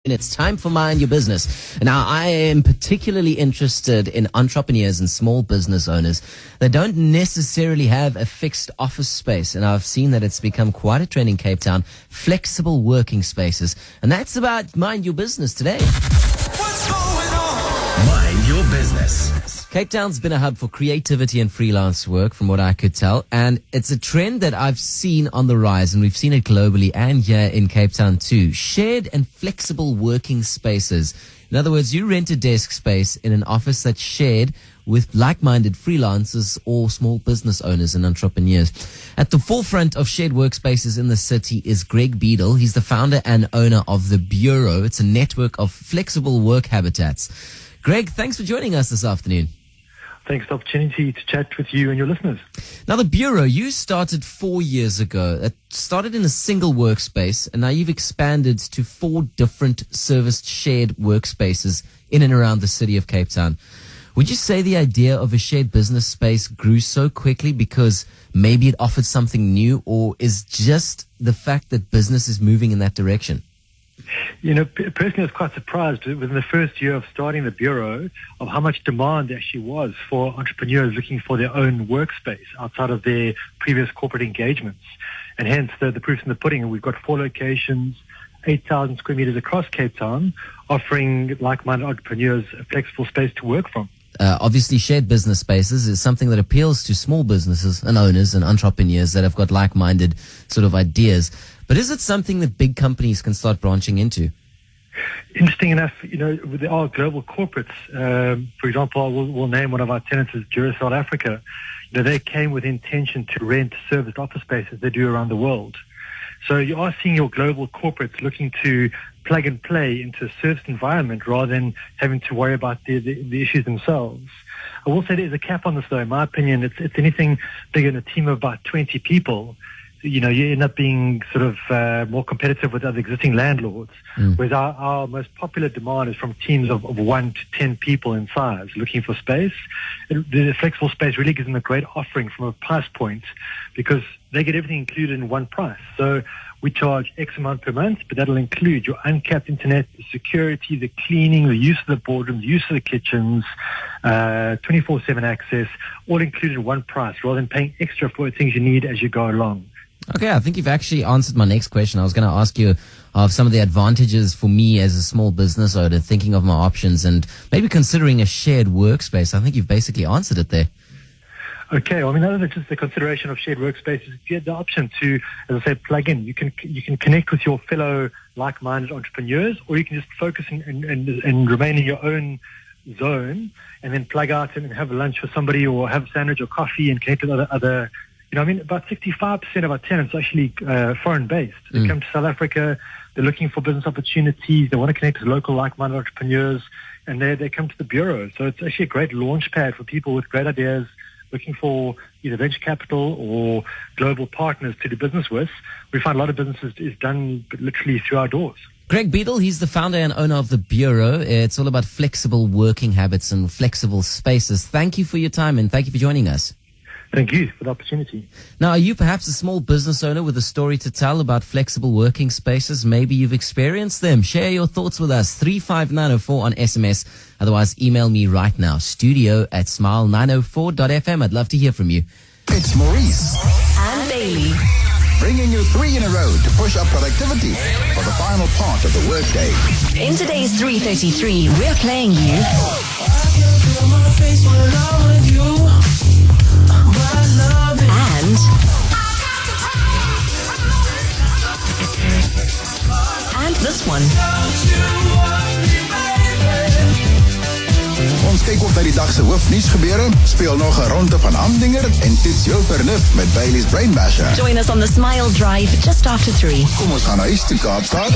It's time for Mind Your Business. Now, I am particularly interested in entrepreneurs and small business owners that don't necessarily have a fixed office space. And I've seen that it's become quite a trend in Cape Town, flexible working spaces. And that's about Mind Your Business today. What's going on? Mind Your Business. Cape Town's been a hub for creativity and freelance work, from what I could tell, and it's a trend that I've seen on the rise, and we've seen it globally and here in Cape Town too. Shared and flexible working spaces. In other words, you rent a desk space in an office that's shared with like-minded freelancers or small business owners and entrepreneurs. At the forefront of shared workspaces in the city is Greg Beadle. He's the founder and owner of The Bureaux. It's a network of flexible work habitats. Greg, thanks for joining us this afternoon. Thanks for the opportunity to chat with you and your listeners. Now, The Bureau, you started 4 years ago. It started in a single workspace, and now you've expanded to 4 different serviced shared workspaces in and around the city of Cape Town. Would you say the idea of a shared business space grew so quickly because maybe it offered something new, or is just the fact that business is moving in that direction? You know, personally, I was quite surprised within the first year of starting the Bureau of how much demand there actually was for entrepreneurs looking for their own workspace outside of their previous corporate engagements. And hence, the proof's in the pudding. And we've got 4 locations, 8,000 square meters across Cape Town, offering like-minded entrepreneurs a flexible space to work from. Obviously, shared business spaces is something that appeals to small businesses and owners and entrepreneurs that have got like-minded sort of ideas. But is it something that big companies can start branching into? Interesting enough, you know, there are global corporates. For example, we'll name one of our tenants as Duracell Africa. You know, they came with intention to rent serviced office spaces they do around the world. So you are seeing your global corporates looking to plug and play into a serviced environment rather than having to worry about the issues themselves. I will say there's a cap on this, though. In my opinion, it's anything bigger than a team of about 20 people. You know, you end up being sort of more competitive with other existing landlords. Whereas our most popular demand is from teams of 1 to 10 people in size looking for space. The flexible space really gives them a great offering from a price point because they get everything included in one price. So we charge X amount per month, but that'll include your uncapped internet, the security, the cleaning, the use of the boardrooms, the use of the kitchens, 24/7 access, all included in one price rather than paying extra for things you need as you go along. Okay, I think you've actually answered my next question. I was going to ask you of some of the advantages for me as a small business owner, thinking of my options and maybe considering a shared workspace. I think you've basically answered it there. Okay, well, I mean, other than just the consideration of shared workspaces, if you had the option to, as I said, plug in, you can connect with your fellow like-minded entrepreneurs, or you can just focus and remain in your own zone and then plug out and have a lunch with somebody or have a sandwich or coffee and connect with other. You know, I mean, about 65% of our tenants are actually foreign-based. They come to South Africa, they're looking for business opportunities, they want to connect with local like-minded entrepreneurs, and they come to the Bureau. So it's actually a great launch pad for people with great ideas, looking for either venture capital or global partners to do business with. We find a lot of businesses is done literally through our doors. Greg Beadle, he's the founder and owner of The Bureau. It's all about flexible working habits and flexible spaces. Thank you for your time and thank you for joining us. Thank you for the opportunity. Now, are you perhaps a small business owner with a story to tell about flexible working spaces? Maybe you've experienced them. Share your thoughts with us. 35904 on SMS. Otherwise, email me right now. studio@smile904.fm. I'd love to hear from you. It's Maurice and Bailey, bringing you 3 in a row to push up productivity for the final part of the workday. in today's 3:33, we're playing you and this one. Ons kyk op na die dag se hoofnuusgebeure, speel nog 'n ronde van aandinger en toets jou vernuf met Bailey's Brain Basher. Join us on the Smile Drive just after 3. Kom ons gaan huis toe, Kaapstad.